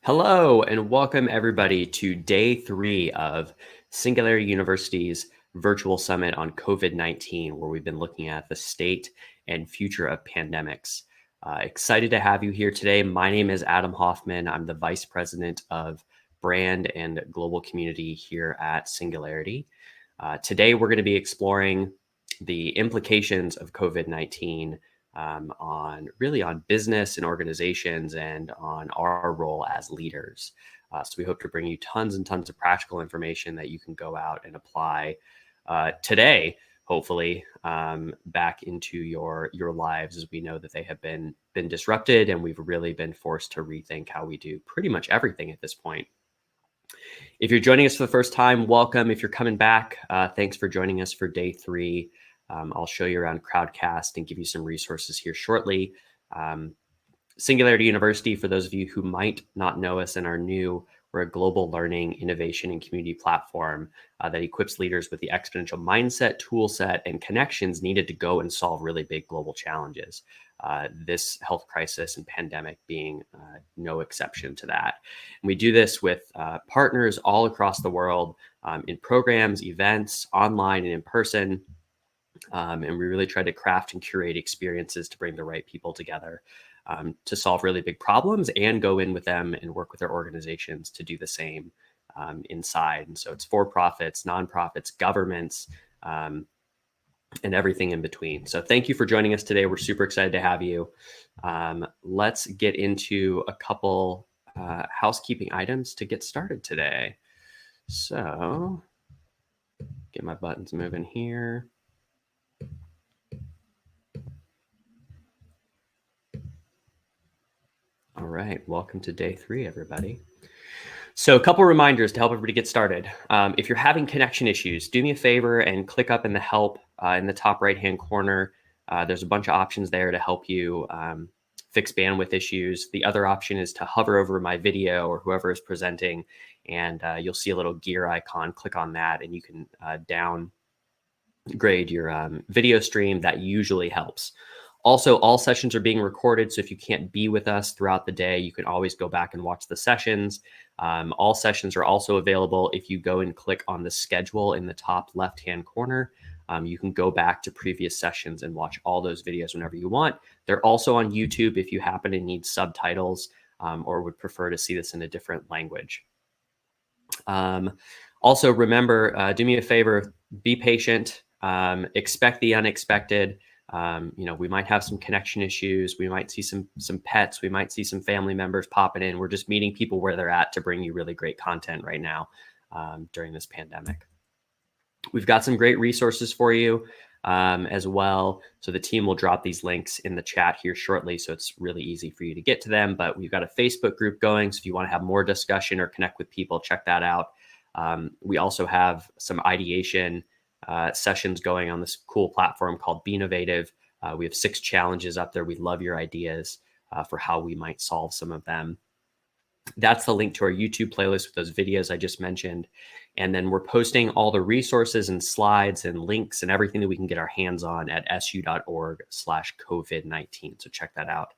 Hello, and welcome everybody to day 3 of Singularity University's virtual summit on COVID-19, where we've been looking at the state and future of pandemics. Excited to have you here today. My name is Adam Hofmann. I'm the Vice President of Brand and Global Community here at Singularity. Today, we're going to be exploring the implications of COVID-19 on business and organizations and on our role as leaders. So we hope to bring you tons and tons of practical information that you can go out and apply today, hopefully, back into your lives, as we know that they have been disrupted, and we've really been forced to rethink how we do pretty much everything at this point. If you're joining us for the first time, welcome. If you're coming back, thanks for joining us for day 3. I'll show you around Crowdcast and give you some resources here shortly. Singularity University, for those of you who might not know us and are new, we're a global learning, innovation, and community platform that equips leaders with the exponential mindset, tool set, and connections needed to go and solve really big global challenges. This health crisis and pandemic being no exception to that. And we do this with partners all across the world in programs, events, online, and in person. And we really try to craft and curate experiences to bring the right people together to solve really big problems and go in with them and work with their organizations to do the same inside. And so it's for-profits, nonprofits, governments, and everything in between. So thank you for joining us today. We're super excited to have you. Let's get into a couple housekeeping items to get started today. So get my buttons moving here. All right, welcome to day 3, everybody. So a couple reminders to help everybody get started. If you're having connection issues, do me a favor and click up in the help in the top right-hand corner. There's a bunch of options there to help you fix bandwidth issues. The other option is to hover over my video or whoever is presenting, and you'll see a little gear icon. Click on that, and you can downgrade your video stream. That usually helps. Also, all sessions are being recorded, so if you can't be with us throughout the day, you can always go back and watch the sessions. All sessions are also available if you go and click on the schedule in the top left-hand corner. You can go back to previous sessions and watch all those videos whenever you want. They're also on YouTube if you happen to need subtitles or would prefer to see this in a different language. Also, remember, do me a favor, be patient, expect the unexpected. We might have some connection issues. We might see some pets. We might see some family members popping in. We're just meeting people where they're at to bring you really great content right now during this pandemic. We've got some great resources for you as well. So the team will drop these links in the chat here shortly, so it's really easy for you to get to them. But we've got a Facebook group going, so if you want to have more discussion or connect with people, check that out. We also have some ideation sessions going on this cool platform called Be Innovative. We have 6 challenges up there. We love your ideas for how we might solve some of them. That's the link to our YouTube playlist with those videos I just mentioned. And then we're posting all the resources and slides and links and everything that we can get our hands on at su.org/COVID-19. So check that out.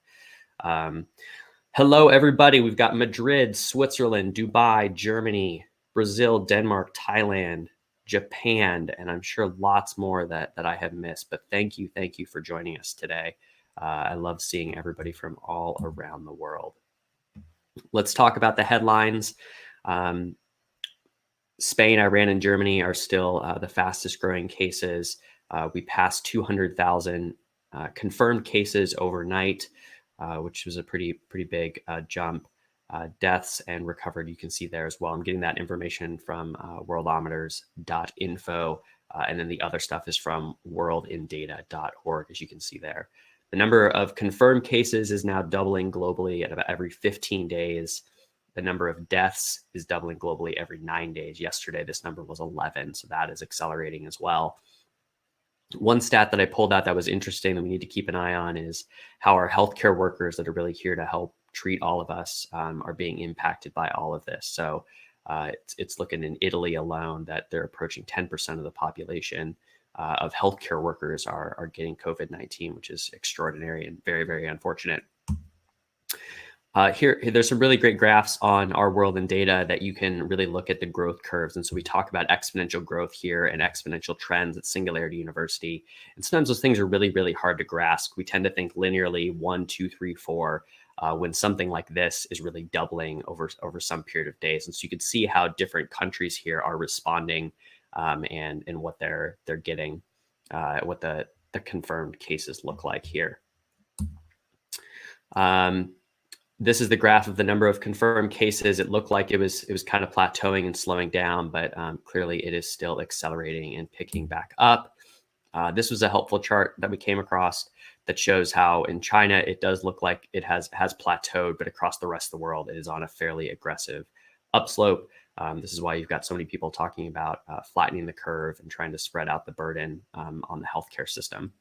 Hello, everybody. We've got Madrid, Switzerland, Dubai, Germany, Brazil, Denmark, Thailand, Japan, and I'm sure lots more that I have missed, but thank you for joining us today. I love seeing everybody from all around the world. Let's talk about the headlines. Spain, Iran, and Germany are still the fastest growing cases. We passed 200,000 confirmed cases overnight, which was a pretty big jump. Deaths and recovered, you can see there as well. I'm getting that information from worldometers.info, and then the other stuff is from worldindata.org, as you can see there. The number of confirmed cases is now doubling globally at about every 15 days. The number of deaths is doubling globally every 9 days. Yesterday, this number was 11, so that is accelerating as well. One stat that I pulled out that was interesting that we need to keep an eye on is how our healthcare workers that are really here to help treat all of us are being impacted by all of this. So it's looking in Italy alone that they're approaching 10% of the population of healthcare workers are getting COVID-19, which is extraordinary and very, very unfortunate. Here, there's some really great graphs on our world and data that you can really look at the growth curves. And so we talk about exponential growth here and exponential trends at Singularity University. And sometimes those things are really, really hard to grasp. We tend to think linearly 1, 2, 3, 4, when something like this is really doubling over some period of days. And so you can see how different countries here are responding and what they're getting, what the confirmed cases look like here. This is the graph of the number of confirmed cases. It looked like it was kind of plateauing and slowing down, but clearly it is still accelerating and picking back up. This was a helpful chart that we came across that shows how in China, it does look like it has plateaued, but across the rest of the world, it is on a fairly aggressive upslope. This is why you've got so many people talking about flattening the curve and trying to spread out the burden on the healthcare system.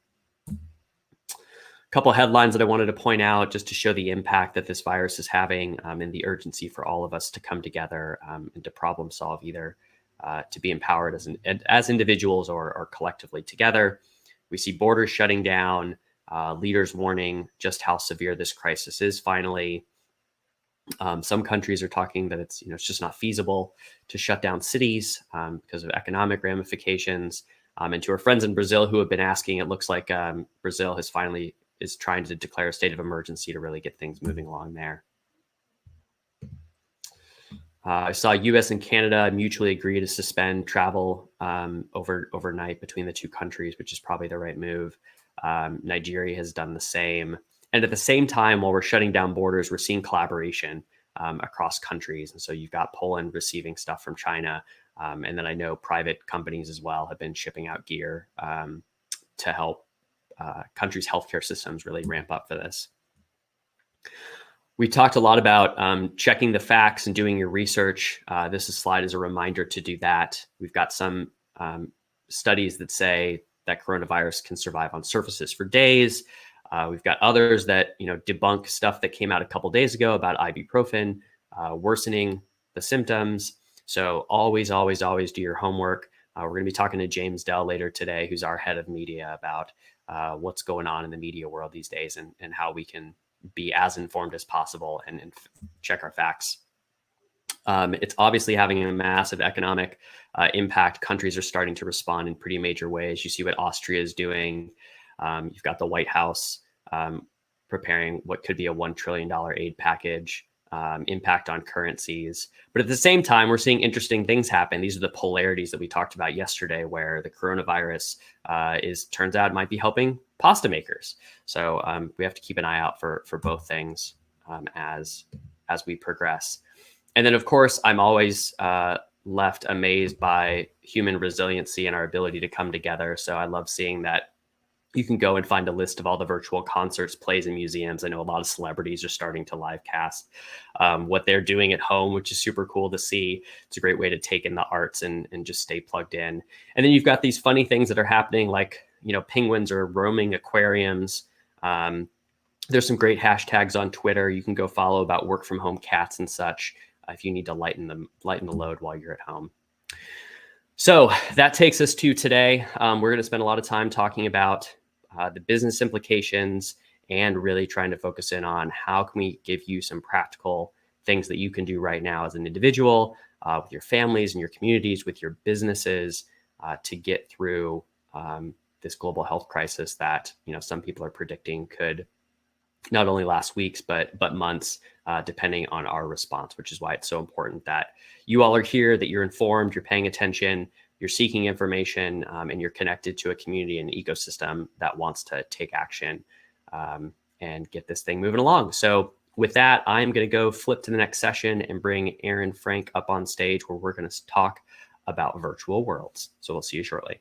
Couple headlines that I wanted to point out just to show the impact that this virus is having and the urgency for all of us to come together and to problem solve, either to be empowered as individuals or collectively together. We see borders shutting down, leaders warning just how severe this crisis is finally. Some countries are talking that it's just not feasible to shut down cities because of economic ramifications. And to our friends in Brazil who have been asking, it looks like Brazil is trying to declare a state of emergency to really get things moving along there. I saw US and Canada mutually agree to suspend travel overnight between the two countries, which is probably the right move. Nigeria has done the same. And at the same time, while we're shutting down borders, we're seeing collaboration across countries. And so you've got Poland receiving stuff from China. And then I know private companies as well have been shipping out gear to help countries' healthcare systems really ramp up for this. We talked a lot about checking the facts and doing your research. This slide is a reminder to do that. We've got some studies that say that coronavirus can survive on surfaces for days. We've got others that debunk stuff that came out a couple days ago about ibuprofen worsening the symptoms. So always, always, always do your homework. We're going to be talking to James Dell later today, who's our head of media, about what's going on in the media world these days and how we can be as informed as possible and check our facts. It's obviously having a massive economic impact. Countries are starting to respond in pretty major ways. You see what Austria is doing. You've got the White House preparing what could be a $1 trillion aid package, impact on currencies. But at the same time, we're seeing interesting things happen. These are the polarities that we talked about yesterday, where the coronavirus turns out might be helping pasta makers. So we have to keep an eye out for both things as we progress. And then, of course, I'm always left amazed by human resiliency and our ability to come together. So I love seeing that you can go and find a list of all the virtual concerts, plays, and museums. I know a lot of celebrities are starting to live cast what they're doing at home, which is super cool to see. It's a great way to take in the arts and just stay plugged in. And then you've got these funny things that are happening, like penguins are roaming aquariums. There's some great hashtags on Twitter you can go follow about work from home cats and such if you need to lighten the load while you're at home. So that takes us to today. We're going to spend a lot of time talking about the business implications and really trying to focus in on how can we give you some practical things that you can do right now as an individual, with your families and your communities, with your businesses, to get through this global health crisis that some people are predicting could not only last weeks, but months, depending on our response, which is why it's so important that you all are here, that you're informed, you're paying attention, you're seeking information, and you're connected to a community and ecosystem that wants to take action and get this thing moving along. So with that, I'm going to go flip to the next session and bring Aaron Frank up on stage, where we're going to talk about virtual worlds. So we'll see you shortly.